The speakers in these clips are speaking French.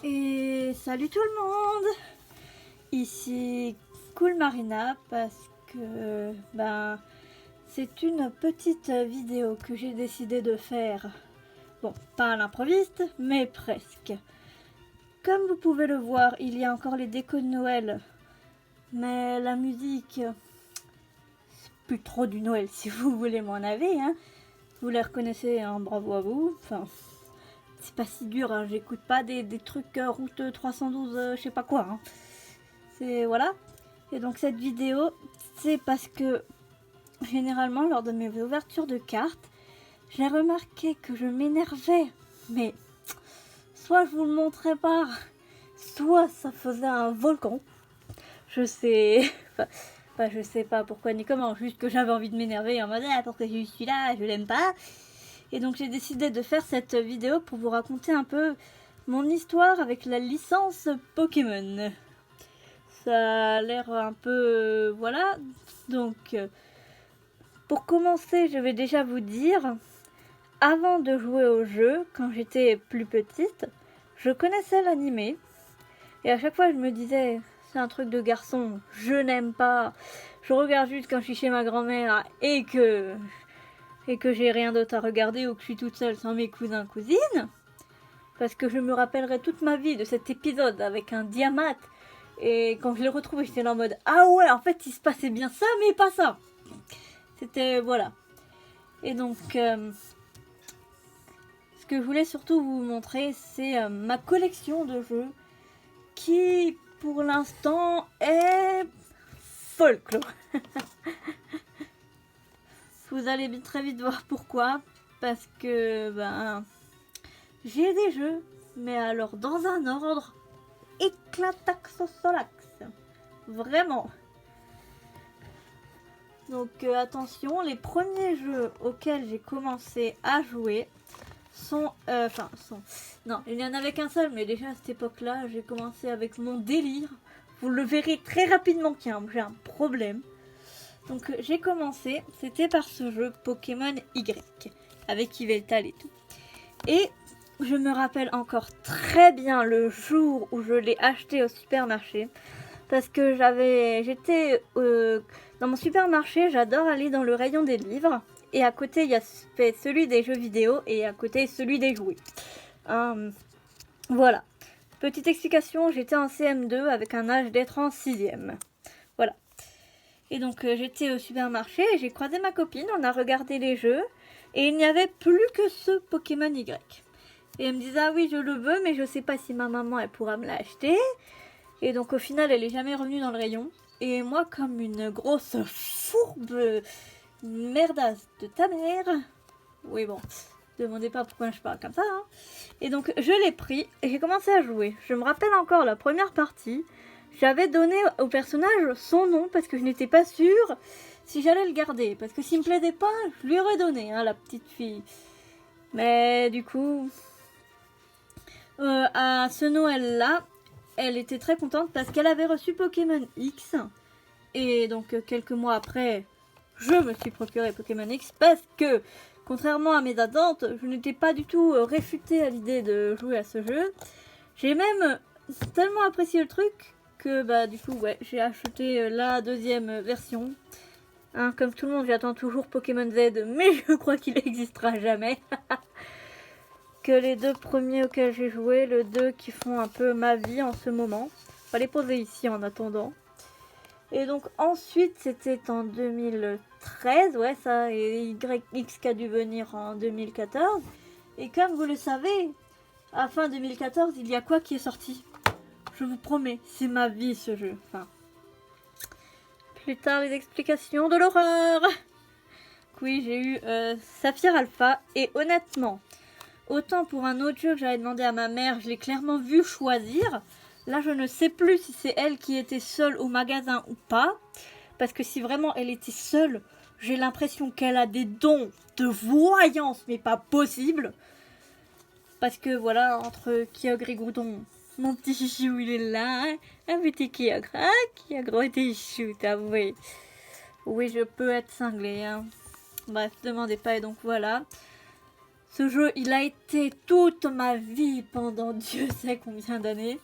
Et salut tout le monde. Ici Cool Marina parce que c'est une petite vidéo que j'ai décidé de faire. Bon, pas à l'improviste, mais presque. Comme vous pouvez le voir, il y a encore les décos de Noël. Mais la musique, c'est plus trop du Noël si vous voulez m'en avez, hein. Vous les reconnaissez, hein, bravo à vous. Enfin, c'est pas si dur, hein. J'écoute pas des trucs route 312, je sais pas quoi, hein. C'est voilà. Et donc cette vidéo, c'est parce que généralement lors de mes ouvertures de cartes, j'ai remarqué que je m'énervais. Mais soit je vous le montrais pas, soit ça faisait un volcan. Je sais, enfin, je sais pas pourquoi ni comment, juste que j'avais envie de m'énerver en mode pourquoi je suis là, je l'aime pas. Et donc j'ai décidé de faire cette vidéo pour vous raconter un peu mon histoire avec la licence Pokémon. Ça a l'air un peu voilà. Donc pour commencer, je vais déjà vous dire, avant de jouer au jeu, quand j'étais plus petite, je connaissais l'anime. Et à chaque fois, je me disais, c'est un truc de garçon, je n'aime pas. Je regarde juste quand je suis chez ma grand-mère et que j'ai rien d'autre à regarder ou que je suis toute seule sans mes cousins cousines. Parce que je me rappellerai toute ma vie de cet épisode avec un Diamant. Et quand je l'ai retrouvé, j'étais là en mode ah ouais, en fait, il se passait bien ça, mais pas ça. C'était voilà. Et donc, ce que je voulais surtout vous montrer, c'est ma collection de jeux qui, pour l'instant, est folklore. Vous allez très vite voir pourquoi. Parce que, j'ai des jeux, mais alors dans un ordre éclataxosolax. Vraiment. Donc attention, les premiers jeux auxquels j'ai commencé à jouer sont... Non, il n'y en avait qu'un seul, mais déjà à cette époque-là, j'ai commencé avec mon délire. Vous le verrez très rapidement qu'il y a j'ai un problème. Donc j'ai commencé, c'était par ce jeu Pokémon Y, avec Yveltal et tout. Et je me rappelle encore très bien le jour où je l'ai acheté au supermarché. Parce que j'étais dans mon supermarché, j'adore aller dans le rayon des livres. Et à côté, il y a celui des jeux vidéo et à côté, celui des jouets. Voilà. Petite explication, j'étais en CM2 avec un âge d'être en 6ème. Voilà. Et donc, j'étais au supermarché et j'ai croisé ma copine, on a regardé les jeux. Et il n'y avait plus que ce Pokémon Y. Et elle me disait, ah oui, je le veux, mais je sais pas si ma maman, elle pourra me l'acheter. Et donc au final, elle est jamais revenue dans le rayon. Et moi, comme une grosse fourbe merdasse de ta mère... Oui, bon, demandez pas pourquoi je parle comme ça. Hein. Et donc, je l'ai pris et j'ai commencé à jouer. Je me rappelle encore la première partie. J'avais donné au personnage son nom parce que je n'étais pas sûre si j'allais le garder. Parce que s'il me plaisait pas, je lui aurais donné, hein, la petite fille. Mais du coup... à ce Noël-là, elle était très contente parce qu'elle avait reçu Pokémon X. Et donc quelques mois après, je me suis procuré Pokémon X parce que, contrairement à mes attentes, je n'étais pas du tout réfutée à l'idée de jouer à ce jeu. J'ai même tellement apprécié le truc que du coup ouais, j'ai acheté la deuxième version. Hein, comme tout le monde, j'attends toujours Pokémon Z, mais je crois qu'il n'existera jamais. Que les deux premiers auxquels j'ai joué, les deux qui font un peu ma vie en ce moment. On va les poser ici en attendant. Et donc ensuite, c'était en 2013, ouais, ça, et YX qui a dû venir en 2014. Et comme vous le savez, à fin 2014, il y a quoi qui est sorti? Je vous promets, c'est ma vie ce jeu. Enfin, plus tard, les explications de l'horreur. Oui, j'ai eu Saphir Alpha, et honnêtement, autant pour un autre jeu que j'avais demandé à ma mère, je l'ai clairement vu choisir. Là, je ne sais plus si c'est elle qui était seule au magasin ou pas. Parce que si vraiment elle était seule, j'ai l'impression qu'elle a des dons de voyance, mais pas possible. Parce que voilà, entre Kyogre et Groudon, mon petit chichou, il est là. Hein, un petit Kyogre. Ah, Kyogre était chou, avoué. Oui, je peux être cinglée. Hein. Bref, demandez pas, et donc voilà. Ce jeu, il a été toute ma vie pendant Dieu sait combien d'années.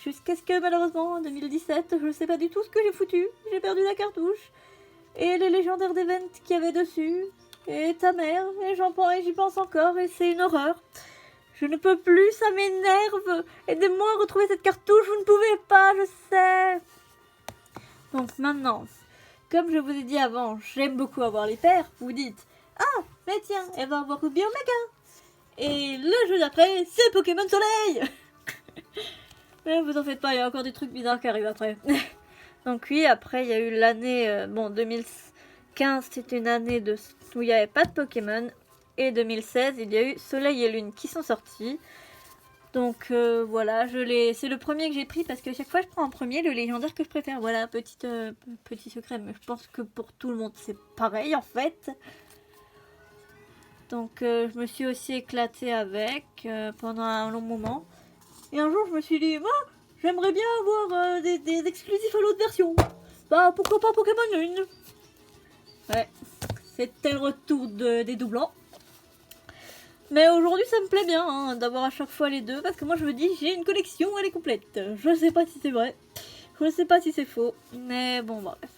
Jusqu'à ce que malheureusement en 2017, je ne sais pas du tout ce que j'ai foutu. J'ai perdu la cartouche. Et les légendaires d'event qu'il y avait dessus. Et ta mère. Et j'y pense encore. Et c'est une horreur. Je ne peux plus, ça m'énerve. Aidez-moi à retrouver cette cartouche. Vous ne pouvez pas, je sais. Donc maintenant, comme je vous ai dit avant, j'aime beaucoup avoir les paires. Vous dites, ah, mais tiens, elle va avoir Ruby Omega. Et le jeu d'après, c'est Pokémon Soleil. Mais vous en faites pas, il y a encore des trucs bizarres qui arrivent après. Donc oui, après il y a eu l'année, 2015 c'était une année où il n'y avait pas de Pokémon. Et 2016 il y a eu Soleil et Lune qui sont sortis. Donc voilà, c'est le premier que j'ai pris parce que chaque fois je prends en premier le légendaire que je préfère. Voilà, petit secret, mais je pense que pour tout le monde c'est pareil en fait. Donc je me suis aussi éclatée avec pendant un long moment. Et un jour, je me suis dit, oh, j'aimerais bien avoir des exclusifs à l'autre version. Bah, pourquoi pas Pokémon Lune? Ouais, c'était le retour des doublants. Mais aujourd'hui, ça me plaît bien hein, d'avoir à chaque fois les deux. Parce que moi, je me dis, j'ai une collection, elle est complète. Je sais pas si c'est vrai. Je ne sais pas si c'est faux. Mais bon, bref.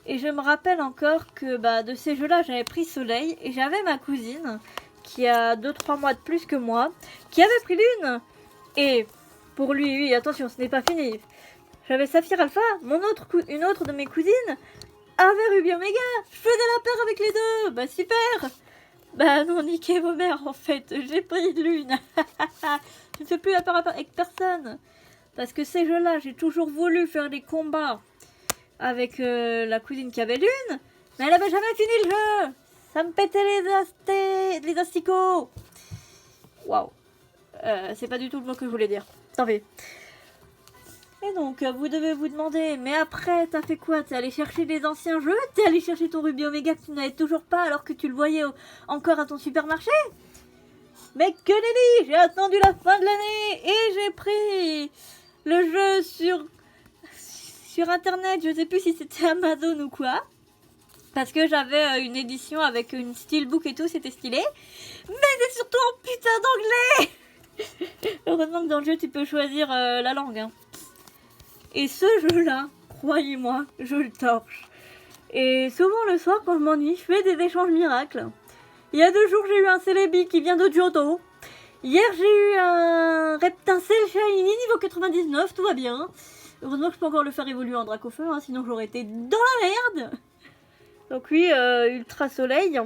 Et je me rappelle encore que de ces jeux-là, j'avais pris Soleil. Et j'avais ma cousine, qui a 2-3 mois de plus que moi, qui avait pris Lune. Et pour lui, oui, attention, ce n'est pas fini. J'avais Saphir Alpha, une autre de mes cousines avait Ruby Omega. Je faisais la paire avec les deux. Bah super. Bah non, niquez vos mères en fait. J'ai pris Lune. Je ne fais plus la paire avec personne. Parce que ces jeux-là, j'ai toujours voulu faire des combats avec la cousine qui avait Lune. Mais elle avait jamais fini le jeu. Ça me pétait les asticots. Waouh. C'est pas du tout le mot que je voulais dire. Tant pis. Et donc, vous devez vous demander, mais après, t'as fait quoi? T'es allé chercher des anciens jeux? T'es allé chercher ton Ruby Omega que tu n'avais toujours pas alors que tu le voyais encore à ton supermarché? Mais que nenni! J'ai attendu la fin de l'année et j'ai pris le jeu sur internet. Je sais plus si c'était Amazon ou quoi. Parce que j'avais une édition avec une steelbook et tout, c'était stylé. Mais c'est surtout en putain d'anglais! Heureusement que dans le jeu tu peux choisir la langue hein. Et ce jeu là, croyez-moi, je le torche. Et souvent le soir quand je m'ennuie, je fais des échanges miracles. Il y a 2 jours j'ai eu un Celebi qui vient de Johto. Hier j'ai eu un Reptincel Shiny niveau 99, tout va bien. Heureusement que je peux encore le faire évoluer en Dracofeu, hein, sinon j'aurais été dans la merde. Donc oui, Ultra Soleil,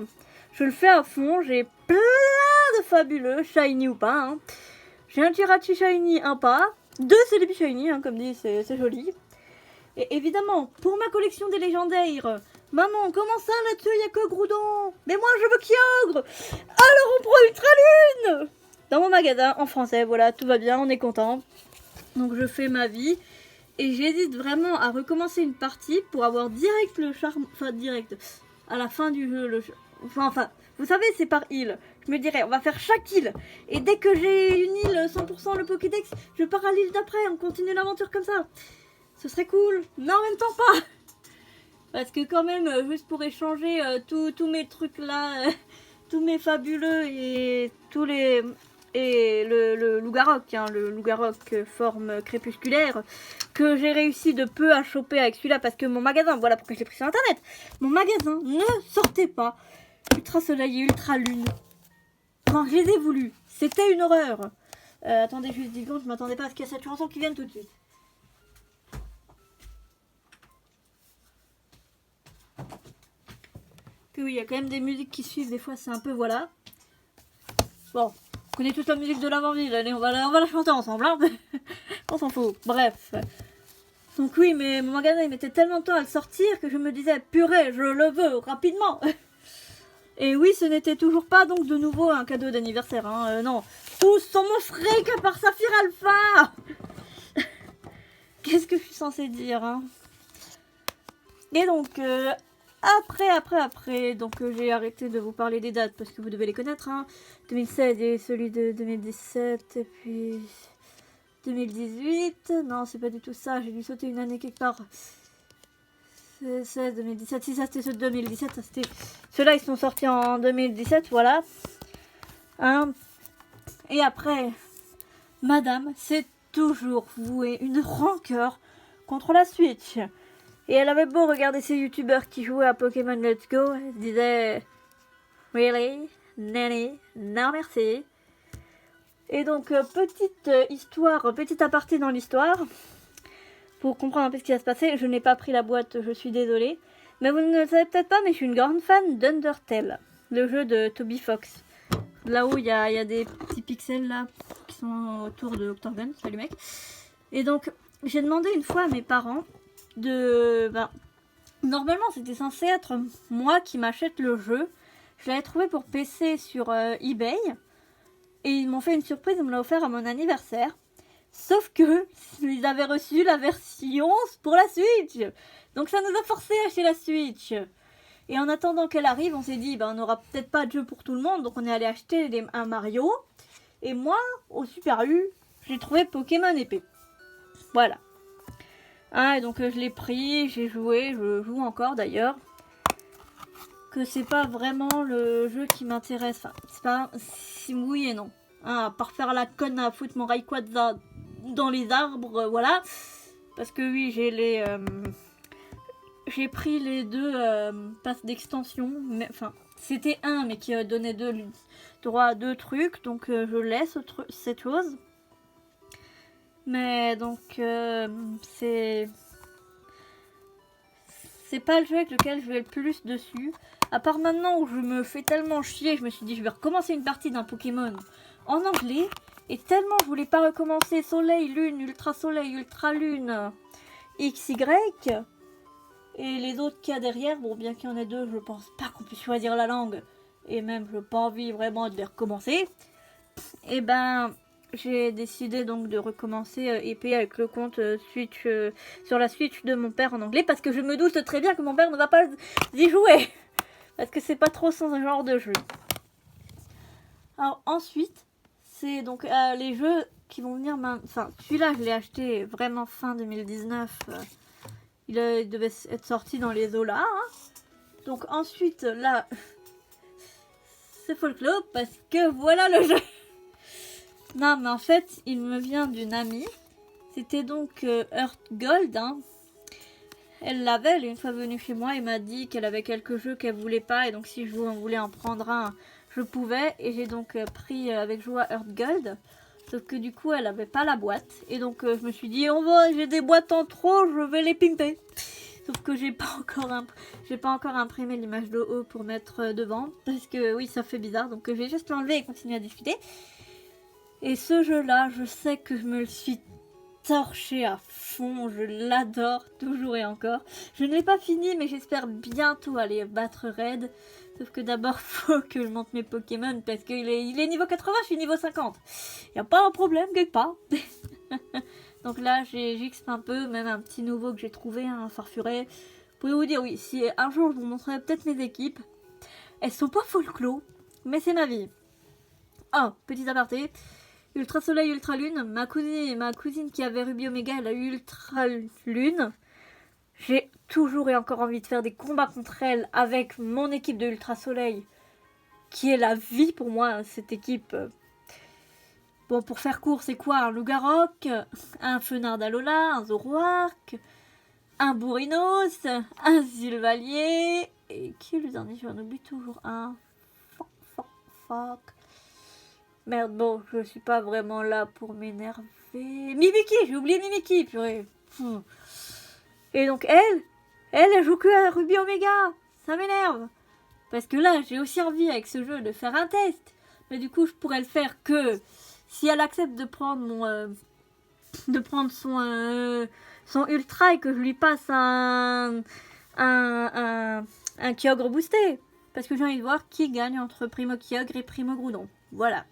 je le fais à fond, j'ai plein de fabuleux, shiny ou pas. Hein. J'ai un Jirachi shiny, un pas. 2 Celebi shiny, hein, comme dit, c'est joli. Et évidemment, pour ma collection des légendaires, maman, comment ça là-dessus, il n'y a que Groudon? Mais moi je veux Kyogre. Alors on prend Ultra Lune dans mon magasin, en français, voilà, tout va bien, on est content. Donc je fais ma vie. Et j'hésite vraiment à recommencer une partie pour avoir direct le charme, enfin direct, à la fin du jeu, enfin, vous savez c'est par île. Je me dirais on va faire chaque île. Et dès que j'ai une île 100% le Pokédex, je pars à l'île d'après, on continue l'aventure comme ça. Ce serait cool, mais en même temps pas. Parce que quand même, juste pour échanger tous mes trucs là, tous mes fabuleux et tous les... Et le Lougarok, hein, le Lougarok forme crépusculaire, que j'ai réussi de peu à choper avec celui-là parce que mon magasin, voilà pourquoi je l'ai pris sur internet, mon magasin ne sortait pas Ultra Soleil et Ultra Lune. Quand je les ai voulus, c'était une horreur. Attendez juste 10 secondes, je m'attendais pas à ce qu'il y ait cette chanson qui vienne tout de suite. Que oui, il y a quand même des musiques qui suivent, des fois c'est un peu voilà. Bon. On connaît toute la musique de l'avant-ville, allez, on va la chanter ensemble, hein. On s'en fout, bref. Donc oui, mais mon magasin, il mettait tellement de temps à le sortir que je me disais, purée, je le veux, rapidement. Et oui, ce n'était toujours pas donc de nouveau un cadeau d'anniversaire, hein, non. Tous sont mon fric à part Saphir Alpha. Qu'est-ce que je suis censée dire, hein. Et donc... Après, donc j'ai arrêté de vous parler des dates parce que vous devez les connaître, hein. 2016 et celui de 2017 et puis 2018. Non, c'est pas du tout ça, j'ai dû sauter une année quelque part. 16, 2017, si ça c'était ceux de 2017, ça c'était... Ceux-là ils sont sortis en 2017, voilà. Hein. Et après, madame s'est toujours vouée une rancœur contre la Switch. Et elle avait beau regarder ces youtubeurs qui jouaient à Pokémon Let's Go, elle se disait really? Nanny? Non merci. Et donc, petite histoire, petit aparté dans l'histoire, pour comprendre un peu ce qui va se passer. Je n'ai pas pris la boîte, je suis désolée. Mais vous ne le savez peut-être pas, mais je suis une grande fan d'Undertale, le jeu de Toby Fox. Là où il y a des petits pixels là, qui sont autour de Octagon, salut mec. Et donc, j'ai demandé une fois à mes parents de... normalement, c'était censé être moi qui m'achète le jeu. Je l'avais trouvé pour PC sur eBay. Et ils m'ont fait une surprise, ils me l'ont offert à mon anniversaire. Sauf que ils avaient reçu la version pour la Switch. Donc ça nous a forcé à acheter la Switch. Et en attendant qu'elle arrive, on s'est dit, on n'aura peut-être pas de jeu pour tout le monde. Donc on est allé acheter un Mario. Et moi, au Super U, j'ai trouvé Pokémon épée. Voilà. Et donc je l'ai pris, j'ai joué, je joue encore d'ailleurs. Que c'est pas vraiment le jeu qui m'intéresse. Enfin, c'est pas... oui et non. À part faire la conne à foutre mon Rayquaza dans les arbres, voilà. Parce que oui, j'ai pris les deux passes d'extension. Enfin, c'était un, mais qui donnait droit à deux trucs. Donc je laisse cette chose. Mais donc, c'est pas le jeu avec lequel je vais le plus dessus. À part maintenant où je me fais tellement chier, je me suis dit je vais recommencer une partie d'un Pokémon en anglais. Et tellement je voulais pas recommencer Soleil, Lune, Ultra Soleil, Ultra Lune, XY. Et les autres qu'il y a derrière, bon bien qu'il y en ait deux, je pense pas qu'on puisse choisir la langue. Et même je n'ai pas envie vraiment de les recommencer. Et j'ai décidé donc de recommencer épée avec le compte Switch sur la Switch de mon père en anglais. Parce que je me doute très bien que mon père ne va pas y jouer. Parce que c'est pas trop son genre de jeu. Alors ensuite, c'est donc les jeux qui vont venir... Enfin, celui-là, je l'ai acheté vraiment fin 2019. Il devait être sorti dans les Zola. Donc ensuite, là, c'est Folklore parce que voilà le jeu. Non, mais en fait, il me vient d'une amie. C'était donc Earth Gold. Elle l'avait, elle est une fois venue chez moi et m'a dit qu'elle avait quelques jeux qu'elle voulait pas. Et donc si je voulais en prendre un, je pouvais. Et j'ai donc pris avec joie Earth Gold. Sauf que du coup, elle avait pas la boîte. Et donc je me suis dit, j'ai des boîtes en trop, je vais les pimper. Sauf que j'ai pas encore imprimé l'image de haut pour mettre devant. Parce que oui, ça fait bizarre. Donc je vais juste l'enlever et continuer à discuter. Et ce jeu-là, je sais que je me le suis torché à fond, je l'adore toujours et encore. Je ne l'ai pas fini, mais j'espère bientôt aller battre Red. Sauf que d'abord, faut que je monte mes Pokémon parce qu'il est niveau 80, je suis niveau 50. Y a pas un problème, quelque part. Donc là, j'exp un peu, même un petit nouveau que j'ai trouvé, un Farfuret. Vous pouvez vous dire, oui, si un jour je vous montrerai peut-être mes équipes. Elles sont pas folklore, mais c'est ma vie. Oh, petit aparté. Ultra Soleil, Ultra Lune, ma cousine qui avait Ruby Omega, elle a eu Ultra Lune. J'ai toujours et encore envie de faire des combats contre elle avec mon équipe de Ultra Soleil, qui est la vie pour moi, cette équipe. Bon, pour faire court, c'est quoi? Un Lougarok, un Fenard d'Alola, un Zoroark, un Bourrinos, un Sylvalier, et qui est le dernier? J'en oublie toujours un. Fuck. Merde, bon, je suis pas vraiment là pour m'énerver. Mimiki, j'ai oublié Mimiki, purée. Et donc elle joue que à Ruby Omega. Ça m'énerve. Parce que là, j'ai aussi envie avec ce jeu de faire un test. Mais du coup, je pourrais le faire que si elle accepte de prendre son ultra et que je lui passe un Kyogre boosté. Parce que j'ai envie de voir qui gagne entre Primo Kyogre et Primo Groudon. Voilà.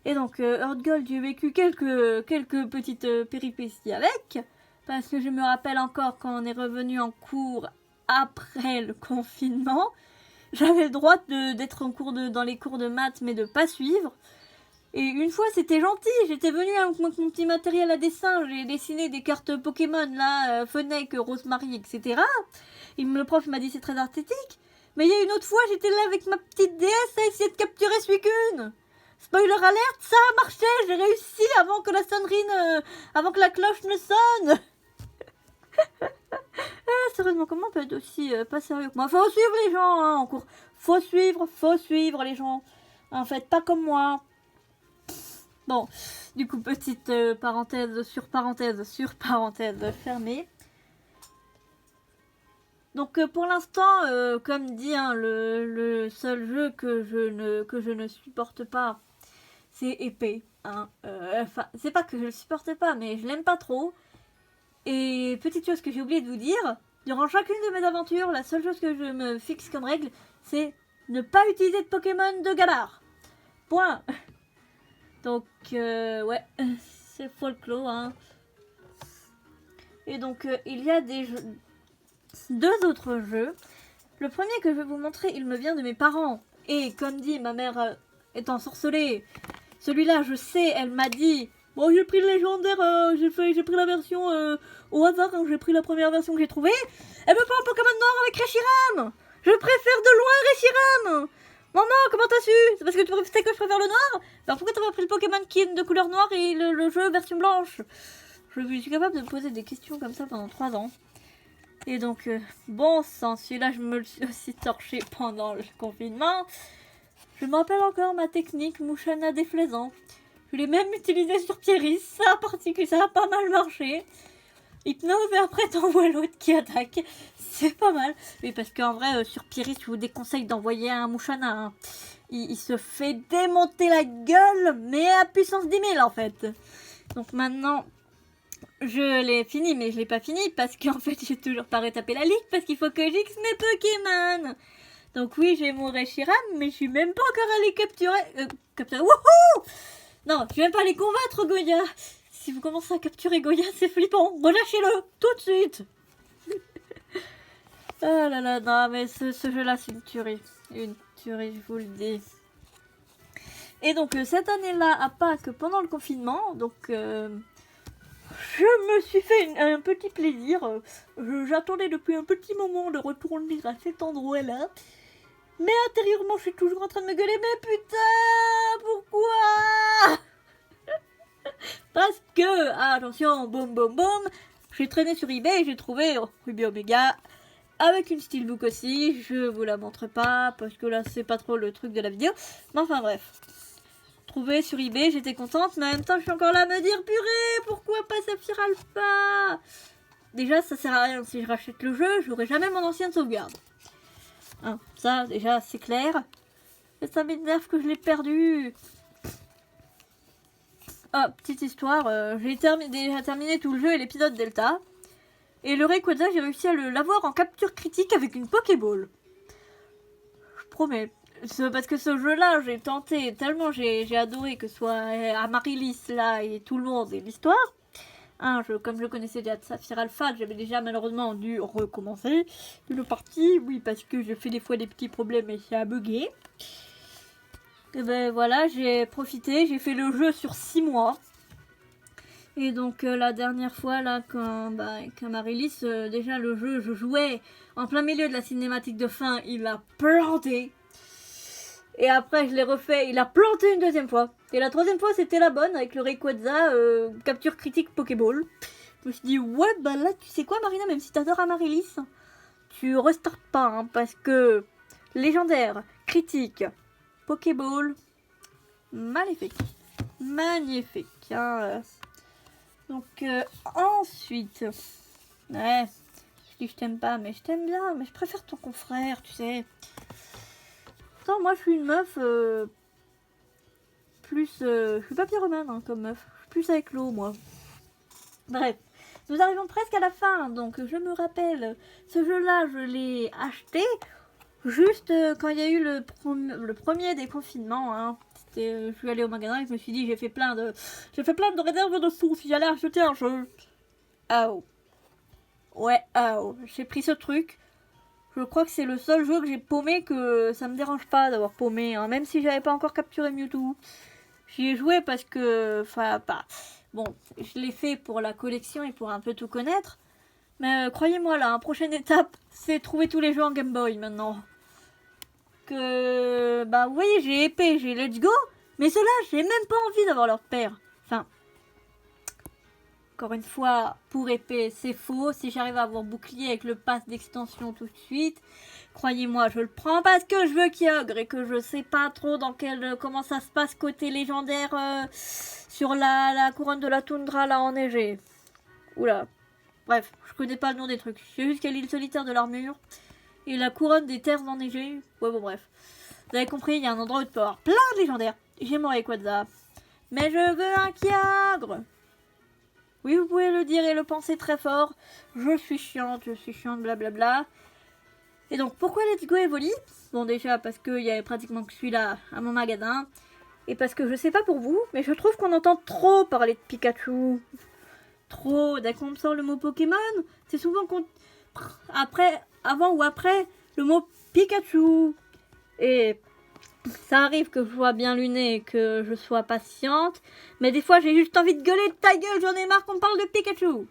Et donc, Earth Gold, j'ai vécu quelques petites péripéties avec. Parce que je me rappelle encore quand on est revenu en cours après le confinement. J'avais le droit d'être dans les cours de maths, mais de pas suivre. Et une fois, c'était gentil. J'étais venue avec mon petit matériel à dessin. J'ai dessiné des cartes Pokémon, là, Fennec, Rosemary, etc. Et le prof m'a dit c'est très artistique. Mais il y a une autre fois, j'étais là avec ma petite déesse à essayer de capturer Suicune. Spoiler alerte, ça a marché, j'ai réussi avant que la sonnerie avant que la cloche ne sonne. Sérieusement, comment on peut être aussi pas sérieux que moi? Faut suivre les gens hein, en cours. Faut suivre les gens. En fait, pas comme moi. Bon, du coup, petite parenthèse sur parenthèse fermée. Donc pour l'instant, comme dit, hein, le seul jeu que je ne supporte pas, c'est épée. Hein. Enfin, c'est pas que je le supporte pas, mais je l'aime pas trop. Et petite chose que j'ai oublié de vous dire, durant chacune de mes aventures, la seule chose que je me fixe comme règle, c'est ne pas utiliser de Pokémon de galar. Point. Donc, ouais, c'est folklore, hein. Et donc, il y a deux autres jeux. Le premier que je vais vous montrer, il me vient de mes parents. Et comme dit, ma mère est ensorcelée. Celui-là, je sais, elle m'a dit... Bon, j'ai pris le légendaire, j'ai pris la version au hasard, hein, j'ai pris la première version que j'ai trouvée. Elle veut pas un Pokémon noir avec Reshiram. Je préfère de loin Reshiram. Maman, comment t'as su? C'est parce que tu sais que je préfère le noir? Alors pourquoi t'as pas pris le Pokémon qui est de couleur noire et le jeu version blanche? Je suis capable de me poser des questions comme ça pendant 3 ans. Et donc, bon sang, celui-là, je me le suis aussi torché pendant le confinement. Je me rappelle encore ma technique Mouchana déflaisant. Je l'ai même utilisé sur Pieris, ça a pas mal marché. Hypnose et après t'envoies l'autre qui attaque, c'est pas mal. Oui, parce qu'en vrai, sur Pieris, je vous déconseille d'envoyer un Mouchana. Hein. Il se fait démonter la gueule, mais à puissance 10 000 en fait. Donc maintenant, je l'ai fini, mais je l'ai pas fini parce qu'en fait, j'ai toujours pas retapé la ligue parce qu'il faut que j'X mes Pokémon. Donc oui, j'ai mon Reshiram, mais je suis même pas encore allé capturer. Wouhou! Non, je vais même pas les combattre, Goya. Si vous commencez à capturer Goya, c'est flippant. Relâchez-le, tout de suite. Oh là là, non, mais ce jeu-là, c'est une tuerie. Une tuerie, je vous le dis. Et donc, cette année-là, à Pâques, pendant le confinement, donc, je me suis fait un petit plaisir. J'attendais depuis un petit moment de retourner à cet endroit-là. Mais intérieurement, je suis toujours en train de me gueuler. Mais putain, pourquoi? Parce que, attention, boum boum boum, j'ai traîné sur eBay et j'ai trouvé Ruby Omega avec une steelbook aussi. Je vous la montre pas parce que là c'est pas trop le truc de la vidéo. Mais enfin bref, trouvé sur eBay, j'étais contente, mais en même temps je suis encore là à me dire purée, pourquoi pas Saphir Alpha? Déjà ça sert à rien, si je rachète le jeu, j'aurai jamais mon ancienne sauvegarde. Hein, ça déjà c'est clair. Et ça m'énerve que je l'ai perdu. Ah, petite histoire, j'ai déjà terminé tout le jeu et l'épisode Delta. Et le Rayquaza, j'ai réussi à l'avoir en capture critique avec une Pokéball. Je promets. Parce que ce jeu-là, j'ai tenté tellement, j'ai adoré que ce soit Amaryllis là et tout le monde et l'histoire. Hein, comme je connaissais déjà de Saphir Alpha, j'avais déjà malheureusement dû recommencer une partie. Oui, parce que je fais des fois des petits problèmes et ça a bugué. Et ben voilà, j'ai profité, j'ai fait le jeu sur 6 mois. Et donc la dernière fois là, quand Amaryllis, déjà le jeu, je jouais en plein milieu de la cinématique de fin, il a planté. Et après je l'ai refait, il a planté une deuxième fois. Et la troisième fois c'était la bonne avec le Rayquaza, capture critique Pokéball. Je me suis dit ouais bah là tu sais quoi Marina, même si t'adores Amaryllis, tu restartes pas hein, parce que légendaire, critique, Pokéball, maléfique, magnifique. Hein, Donc ensuite, ouais, je dis que je t'aime pas, mais je t'aime bien, mais je préfère ton confrère, tu sais. Attends, moi je suis une meuf plus, je suis pas pyromane hein, comme meuf, je suis plus avec l'eau moi. Bref, nous arrivons presque à la fin, donc je me rappelle, ce jeu-là je l'ai acheté juste quand il y a eu le premier déconfinement. Hein. Je suis allée au magasin et je me suis dit j'ai fait plein de réserves de sous si j'allais acheter un jeu. Oh. Ouais, oh. J'ai pris ce truc. Je crois que c'est le seul jeu que j'ai paumé que ça me dérange pas d'avoir paumé. Hein. Même si j'avais pas encore capturé Mewtwo. J'y ai joué parce que... Enfin, pas... Bon, je l'ai fait pour la collection et pour un peu tout connaître. Mais croyez-moi là, prochaine étape, c'est trouver tous les jeux en Game Boy maintenant. que, bah vous voyez, j'ai épée, j'ai let's go, mais ceux-là, j'ai même pas envie d'avoir leur père. Enfin, encore une fois, pour épée, c'est faux. Si j'arrive à avoir bouclier avec le pass d'extension tout de suite, croyez-moi, je le prends parce que je veux Kyogre et que je sais pas trop dans comment ça se passe côté légendaire sur la couronne de la toundra là enneigée. Oula. Bref, je connais pas le nom des trucs. J'ai juste qu'il y a l'île solitaire de l'armure et la couronne des terres enneigées. Ouais, bon, bref. Vous avez compris, il y a un endroit où tu peux avoir plein de légendaires. J'ai mon Rayquaza. Mais je veux un Kyogre. Oui, vous pouvez le dire et le penser très fort. Je suis chiante, blablabla. Et donc, pourquoi Let's Go Evoli? Bon, déjà, parce qu'il y avait pratiquement que celui-là à mon magasin. Et parce que je sais pas pour vous, mais je trouve qu'on entend trop parler de Pikachu. Trop. Dès qu'on me sort le mot Pokémon, c'est souvent qu'on... avant ou après, le mot Pikachu. Et ça arrive que je sois bien lunée et que je sois patiente. Mais des fois, j'ai juste envie de gueuler de ta gueule, j'en ai marre qu'on parle de Pikachu.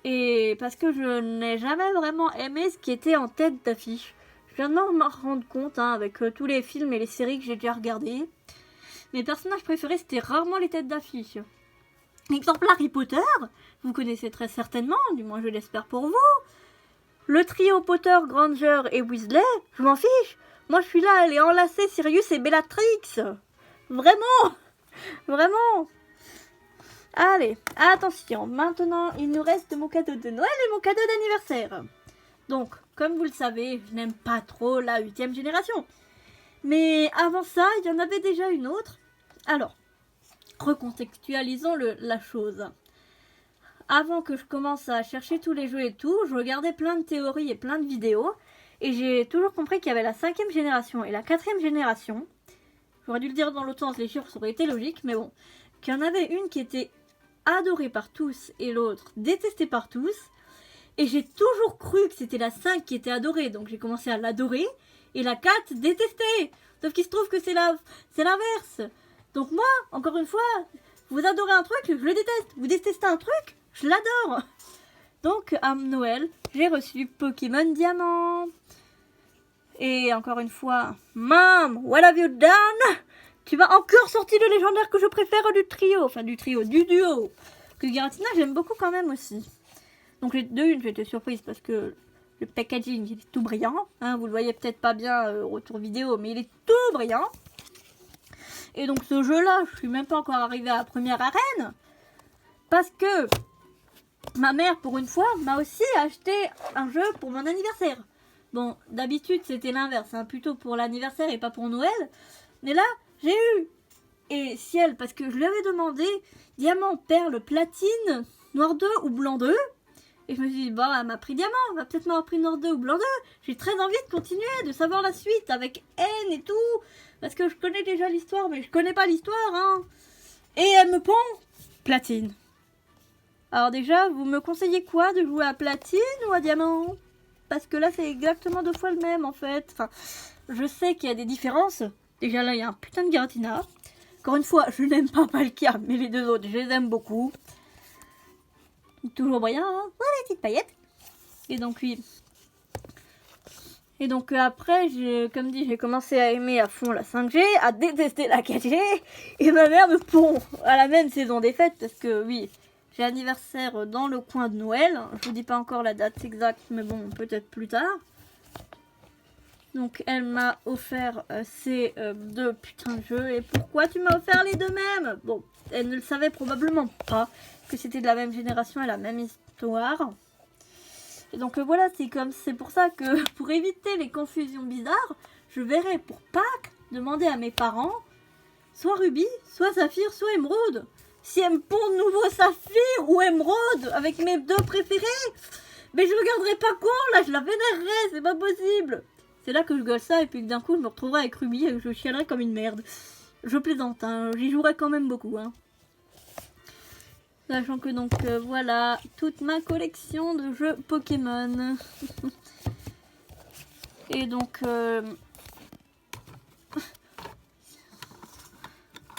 Et parce que je n'ai jamais vraiment aimé ce qui était en tête d'affiche. Je viens de m'en rendre compte avec tous les films et les séries que j'ai déjà regardés. Mes personnages préférés, c'était rarement les têtes d'affiche. Exemple Harry Potter, vous connaissez très certainement, du moins je l'espère pour vous. Le trio Potter, Granger et Weasley, je m'en fiche. Moi je suis là à aller enlacer Sirius et Bellatrix. Vraiment. Vraiment. Allez, attention, maintenant il nous reste mon cadeau de Noël et mon cadeau d'anniversaire. Donc, comme vous le savez, je n'aime pas trop la 8e génération. Mais avant ça, il y en avait déjà une autre. Alors, recontextualisons la chose. Avant que je commence à chercher tous les jeux et tout, je regardais plein de théories et plein de vidéos. Et j'ai toujours compris qu'il y avait la 5e génération et la 4e génération. J'aurais dû le dire dans l'autre sens, les chiffres auraient été logiques, mais bon. Qu'il y en avait une qui était adorée par tous et l'autre détestée par tous. Et j'ai toujours cru que c'était la 5 qui était adorée, donc j'ai commencé à l'adorer. Et la 4 détestée. Sauf qu'il se trouve que c'est l'inverse. Donc moi, encore une fois, vous adorez un truc, je le déteste. Vous détestez un truc, je l'adore. Donc à Noël, j'ai reçu Pokémon Diamant. Et encore une fois, Mom, what have you done? Tu m'as encore sorti le légendaire que je préfère du trio. Enfin du trio, du duo. Que Giratina, j'aime beaucoup quand même aussi. Donc de une, j'étais surprise parce que le packaging il est tout brillant. Vous le voyez peut-être pas bien au retour vidéo, mais il est tout brillant. Et donc ce jeu-là, je suis même pas encore arrivée à la première arène. Parce que ma mère, pour une fois, m'a aussi acheté un jeu pour mon anniversaire. Bon, d'habitude c'était l'inverse, plutôt pour l'anniversaire et pas pour Noël. Mais là, j'ai eu. Et ciel, parce que je lui avais demandé diamant, perle, platine, noir 2 ou blanc 2. Et je me suis dit, bah, elle m'a pris diamant, elle va peut-être m'avoir pris noir 2 ou blanc 2. J'ai très envie de continuer, de savoir la suite avec N et tout. Parce que je connais déjà l'histoire, mais je connais pas l'histoire, Et elle me pond platine. Alors déjà, vous me conseillez quoi, de jouer à platine ou à diamant? Parce que là, c'est exactement 2 fois le même, en fait. Enfin, je sais qu'il y a des différences. Déjà, là, il y a un putain de Giratina. Encore une fois, je n'aime pas Palkia, mais les deux autres, je les aime beaucoup. Toujours brillant, Ouais, les petites paillettes. Et donc, oui. Et donc, après, comme dit, j'ai commencé à aimer à fond la 5G, à détester la 4G. Et ma mère me pond à la même saison des fêtes, parce que, oui, j'ai anniversaire dans le coin de Noël. Je vous dis pas encore la date exacte, mais bon, peut-être plus tard. Donc elle m'a offert ces 2 putains de jeux. Et pourquoi tu m'as offert les 2 mêmes? Bon, elle ne le savait probablement pas que c'était de la même génération et la même histoire. Et donc voilà, c'est pour ça que pour éviter les confusions bizarres, je verrai pour Pâques demander à mes parents soit Ruby, soit Saphir, soit Émeraude. Si elle me pond de nouveau Saphir ou Émeraude avec mes 2 préférés, mais je regarderai pas con, là je la vénérerai, c'est pas possible. C'est là que je gueule ça et puis que d'un coup je me retrouverai avec Ruby et que je chialerai comme une merde. Je plaisante, j'y jouerai quand même beaucoup. Sachant que donc voilà toute ma collection de jeux Pokémon. Et donc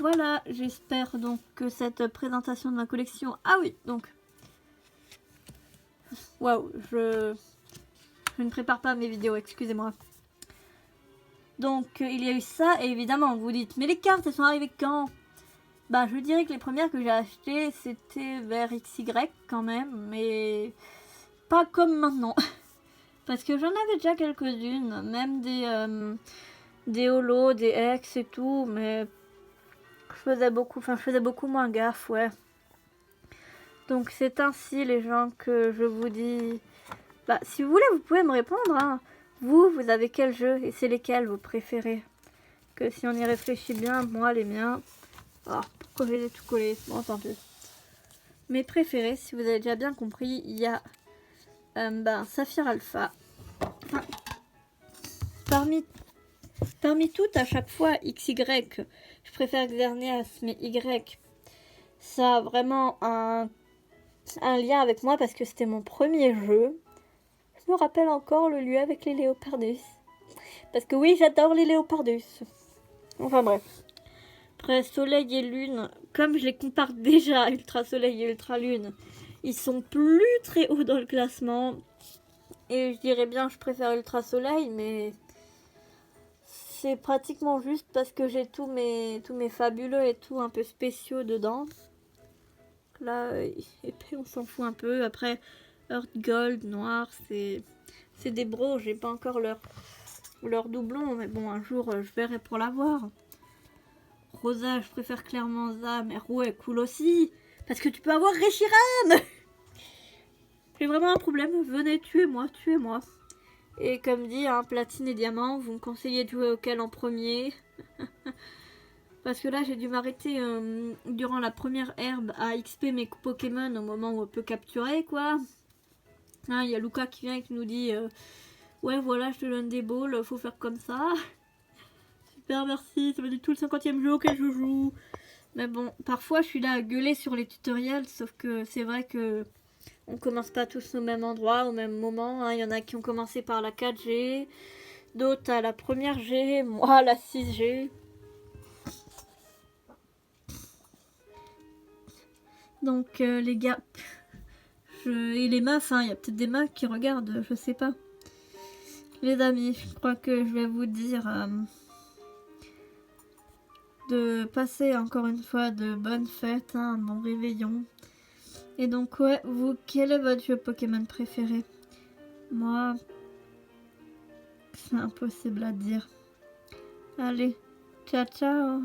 voilà, j'espère donc que cette présentation de ma collection... Ah oui, donc... Waouh, je ne prépare pas mes vidéos, excusez-moi. Donc il y a eu ça, et évidemment, vous vous dites, mais les cartes, elles sont arrivées quand? Bah, je dirais que les premières que j'ai achetées, c'était vers XY quand même, mais pas comme maintenant. Parce que j'en avais déjà quelques-unes, même des holos, des ex et tout, mais je faisais beaucoup moins gaffe, ouais. Donc c'est ainsi, les gens, que je vous dis... Bah, si vous voulez, vous pouvez me répondre, hein. Vous avez quel jeu, et c'est lesquels vous préférez? Que si on y réfléchit bien, moi, les miens... Oh, pourquoi j'ai tout collé? Bon, tant pis. Mes préférés, si vous avez déjà bien compris, il y a Saphir Alpha. Enfin, parmi toutes, à chaque fois, XY, je préfère Xerneas, mais Y, ça a vraiment un lien avec moi parce que c'était mon premier jeu. Je me rappelle encore le lieu avec les Léopardus. Parce que oui, j'adore les Léopardus. Enfin bref. Après, Soleil et Lune, comme je les compare déjà, Ultra Soleil et Ultra Lune, ils sont plus très hauts dans le classement. Et je dirais bien je préfère Ultra Soleil, mais c'est pratiquement juste parce que j'ai tous mes fabuleux et tout un peu spéciaux dedans. Là, épée, on s'en fout un peu. Après, Earth Gold, Noir, c'est des bros. J'ai pas encore leur doublon, mais bon, un jour, je verrai pour l'avoir. Rosa, je préfère clairement ça, mais Ro est cool aussi. Parce que tu peux avoir Reshiram. J'ai vraiment un problème. Venez, tuez-moi, tuez-moi. Et comme dit, hein, platine et diamant, vous me conseillez de jouer auquel en premier? Parce que là, j'ai dû m'arrêter durant la première herbe à XP mes Pokémon au moment où on peut capturer, quoi. Il y a Luca qui vient et qui nous dit ouais, voilà, je te donne des balls, faut faire comme ça. Super, merci, ça va du tout le 50e jeu auquel je joue. Mais bon, parfois, je suis là à gueuler sur les tutoriels, sauf que c'est vrai que on commence pas tous au même endroit, au même moment. Il y en a qui ont commencé par la 4G, d'autres à la première G, moi à la 6G. Donc les gars, et les meufs, il y a peut-être des meufs qui regardent, je sais pas. Les amis, je crois que je vais vous dire de passer encore une fois de bonnes fêtes, un bon réveillon. Et donc ouais, vous, quel est votre jeu Pokémon préféré? Moi, c'est impossible à dire. Allez, ciao ciao.